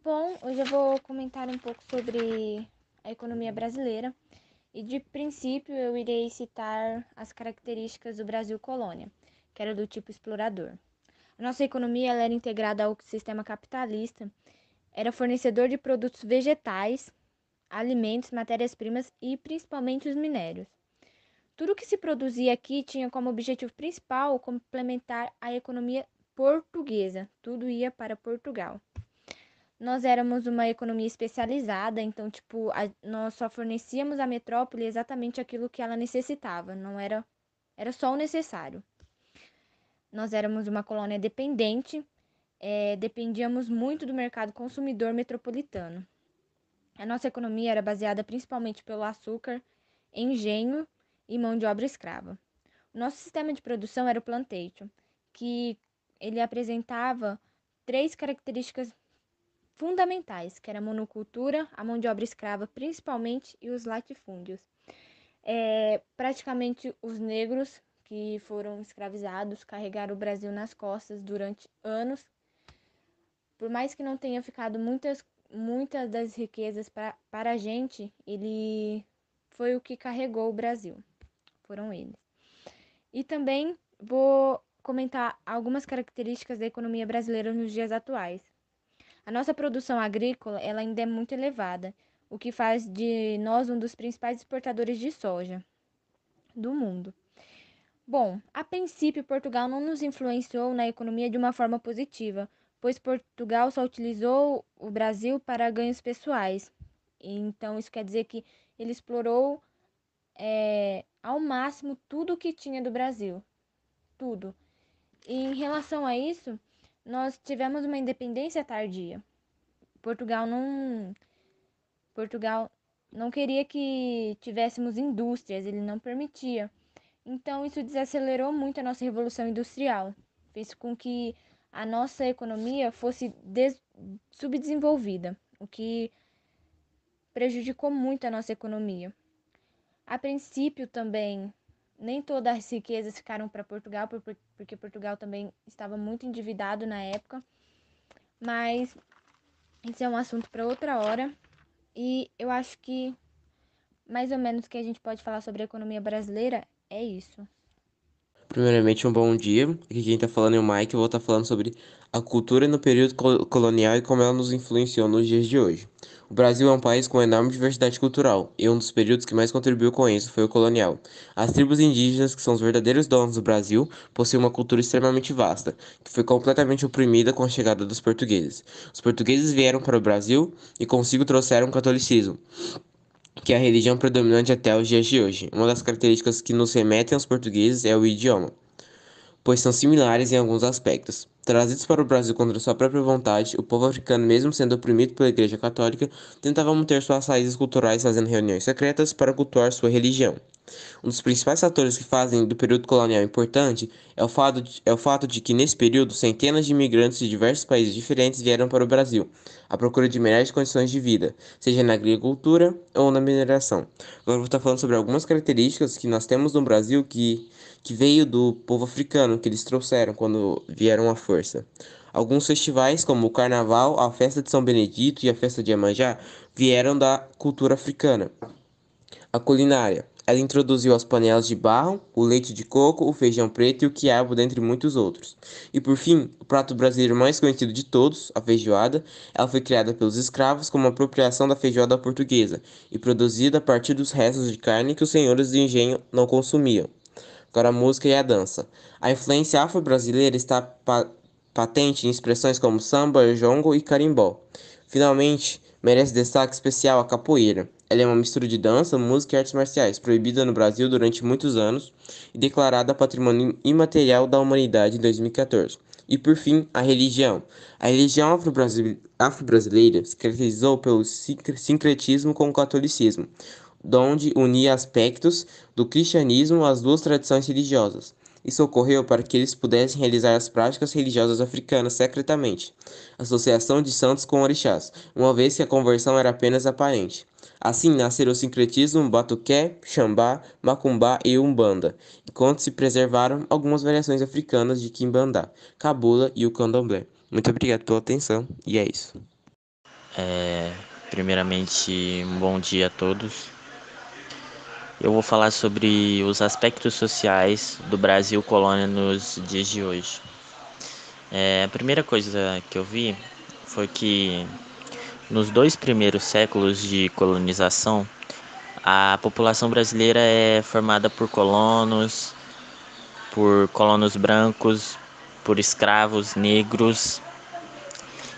Bom, hoje eu vou comentar um pouco sobre a economia brasileira e, de princípio, eu irei citar as características do Brasil colônia, que era do tipo explorador. A nossa economia ela era integrada ao sistema capitalista, era fornecedor de produtos vegetais, alimentos, matérias-primas e principalmente os minérios. Tudo que se produzia aqui tinha como objetivo principal complementar a economia portuguesa, tudo ia para Portugal. Nós éramos uma economia especializada, então, tipo, nós só fornecíamos à metrópole exatamente aquilo que ela necessitava, não era, era só o necessário. Nós éramos uma colônia dependente, dependíamos muito do mercado consumidor metropolitano. A nossa economia era baseada principalmente pelo açúcar, engenho e mão de obra escrava. O nosso sistema de produção era o plantation, que ele apresentava três características fundamentais, que era a monocultura, a mão de obra escrava principalmente e os latifúndios. Praticamente os negros que foram escravizados carregaram o Brasil nas costas durante anos. Por mais que não tenha ficado muitas das riquezas para a gente, ele foi o que carregou o Brasil. Foram eles. E também vou comentar algumas características da economia brasileira nos dias atuais. A nossa produção agrícola ela ainda é muito elevada, o que faz de nós um dos principais exportadores de soja do mundo. Bom, a princípio, Portugal não nos influenciou na economia de uma forma positiva, pois Portugal só utilizou o Brasil para ganhos pessoais. Então, isso quer dizer que ele explorou ao máximo tudo o que tinha do Brasil, tudo. E em relação a isso, nós tivemos uma independência tardia. Portugal não Portugal não queria que tivéssemos indústrias, ele não permitia. Então, isso desacelerou muito a nossa revolução industrial, fez com que a nossa economia fosse subdesenvolvida, o que prejudicou muito a nossa economia. A princípio, também, nem todas as riquezas ficaram para Portugal, porque Portugal também estava muito endividado na época, mas isso é um assunto para outra hora. E eu acho que mais ou menos o que a gente pode falar sobre a economia brasileira é isso. Primeiramente, um bom dia. Aqui quem tá falando é o Mike. Eu vou estar falando sobre a cultura no período colonial e como ela nos influenciou nos dias de hoje. O Brasil é um país com enorme diversidade cultural, e um dos períodos que mais contribuiu com isso foi o colonial. As tribos indígenas, que são os verdadeiros donos do Brasil, possuem uma cultura extremamente vasta, que foi completamente oprimida com a chegada dos portugueses. Os portugueses vieram para o Brasil e consigo trouxeram o catolicismo, que é a religião predominante até os dias de hoje. Uma das características que nos remetem aos portugueses é o idioma, pois são similares em alguns aspectos. Trazidos para o Brasil contra sua própria vontade, o povo africano, mesmo sendo oprimido pela Igreja Católica, tentava manter suas raízes culturais fazendo reuniões secretas para cultuar sua religião. Um dos principais fatores que fazem do período colonial importante é o fato de que, nesse período, centenas de imigrantes de diversos países diferentes vieram para o Brasil, à procura de melhores condições de vida, seja na agricultura ou na mineração. Agora eu vou estar falando sobre algumas características que nós temos no Brasil que veio do povo africano, que eles trouxeram quando vieram à força. Alguns festivais, como o Carnaval, a Festa de São Benedito e a Festa de Iemanjá, vieram da cultura africana. A culinária. Ela introduziu as panelas de barro, o leite de coco, o feijão preto e o quiabo, dentre muitos outros. E por fim, o prato brasileiro mais conhecido de todos, a feijoada, ela foi criada pelos escravos como apropriação da feijoada portuguesa e produzida a partir dos restos de carne que os senhores de engenho não consumiam. Agora a música e a dança. A influência afro-brasileira está patente em expressões como samba, jongo e carimbó. Finalmente, merece destaque especial a capoeira. Ela é uma mistura de dança, música e artes marciais, proibida no Brasil durante muitos anos e declarada Patrimônio Imaterial da Humanidade em 2014. E por fim, a religião. A religião afro-brasileira se caracterizou pelo sincretismo com o catolicismo, donde unia aspectos do cristianismo às duas tradições religiosas. Isso ocorreu para que eles pudessem realizar as práticas religiosas africanas secretamente, associação de santos com orixás, uma vez que a conversão era apenas aparente. Assim nasceram o sincretismo, batuqué, xambá, macumbá e umbanda, enquanto se preservaram algumas variações africanas de quimbandá, cabula e o candomblé. Muito obrigado pela atenção, e é isso. Primeiramente, um bom dia a todos. Eu vou falar sobre os aspectos sociais do Brasil colônia nos dias de hoje. A primeira coisa que eu vi foi que nos 2 primeiros séculos de colonização, a população brasileira é formada por colonos brancos, por escravos negros,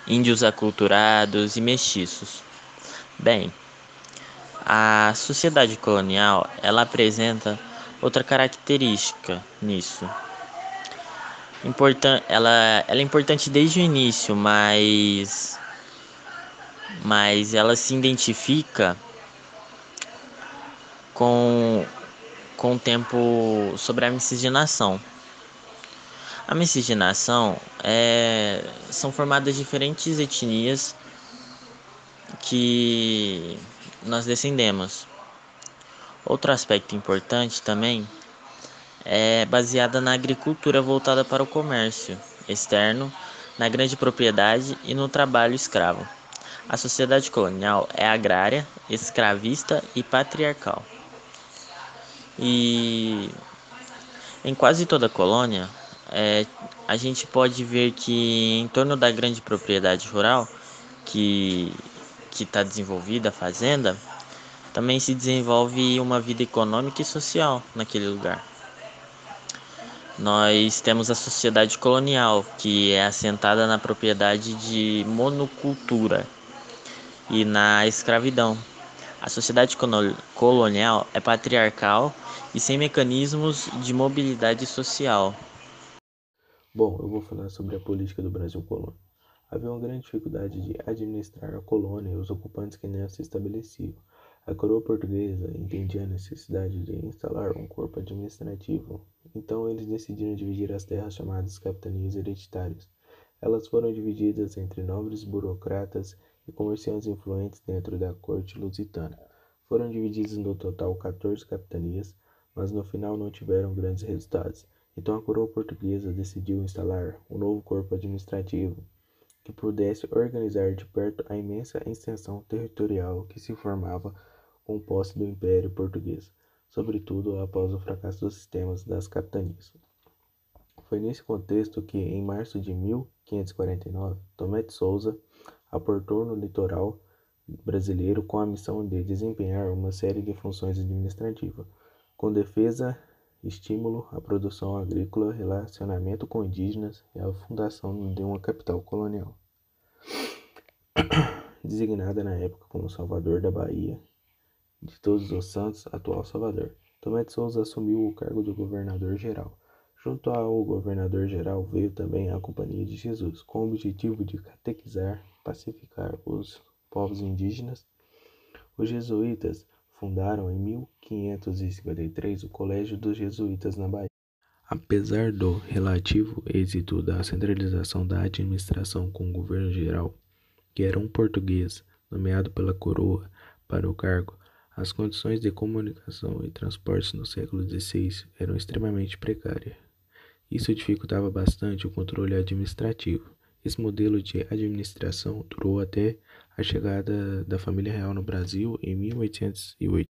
índios aculturados e mestiços. Bem, a sociedade colonial, ela apresenta outra característica nisso. Ela é importante desde o início, mas ela se identifica com, com o tempo sobre a miscigenação. A miscigenação são formadas diferentes etnias que nós descendemos. Outro aspecto importante também é baseada na agricultura voltada para o comércio externo, na grande propriedade e no trabalho escravo. A sociedade colonial é agrária, escravista e patriarcal. E em quase toda a colônia, é, a gente pode ver que em torno da grande propriedade rural que está desenvolvida, a fazenda, também se desenvolve uma vida econômica e social naquele lugar. Nós temos a sociedade colonial, que é assentada na propriedade de monocultura e na escravidão. A sociedade colonial é patriarcal e sem mecanismos de mobilidade social. Bom, eu vou falar sobre a política do Brasil colônia. Havia uma grande dificuldade de administrar a colônia e os ocupantes que nela se estabeleciam. A coroa portuguesa entendia a necessidade de instalar um corpo administrativo, então eles decidiram dividir as terras chamadas capitanias hereditárias. Elas foram divididas entre nobres burocratas e comerciantes influentes dentro da corte lusitana. Foram divididas no total 14 capitanias, mas no final não tiveram grandes resultados. Então a coroa portuguesa decidiu instalar um novo corpo administrativo que pudesse organizar de perto a imensa extensão territorial que se formava com posse do Império Português, sobretudo após o fracasso dos sistemas das capitanias. Foi nesse contexto que, em março de 1549, Tomé de Souza aportou no litoral brasileiro com a missão de desempenhar uma série de funções administrativas, com defesa, estímulo à produção agrícola, relacionamento com indígenas e a fundação de uma capital colonial, designada na época como Salvador da Bahia de Todos os Santos, atual Salvador. Tomé de Souza assumiu o cargo de governador-geral. Junto ao governador-geral veio também a Companhia de Jesus, com o objetivo de catequizar, pacificar os povos indígenas. Os jesuítas fundaram em 1553 o Colégio dos Jesuítas na Bahia. Apesar do relativo êxito da centralização da administração com o governo geral, que era um português nomeado pela coroa para o cargo, as condições de comunicação e transportes no século XVI eram extremamente precárias. Isso dificultava bastante o controle administrativo. Esse modelo de administração durou até a chegada da família real no Brasil em 1808.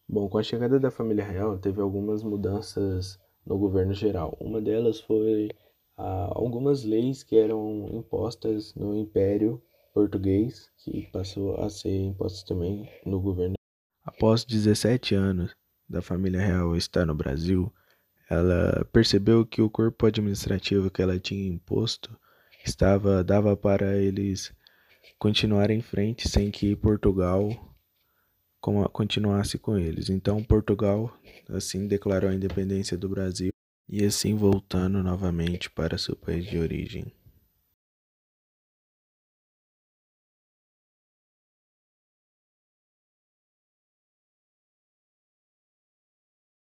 Bom, com a chegada da família real, teve algumas mudanças no governo geral. Uma delas foi algumas leis que eram impostas no Império Português, que passou a ser impostas também no governo. Após 17 anos da família real estar no Brasil, ela percebeu que o corpo administrativo que ela tinha imposto dava para eles continuarem em frente sem que Portugal continuasse com eles. Então Portugal assim declarou a independência do Brasil e assim voltando novamente para seu país de origem.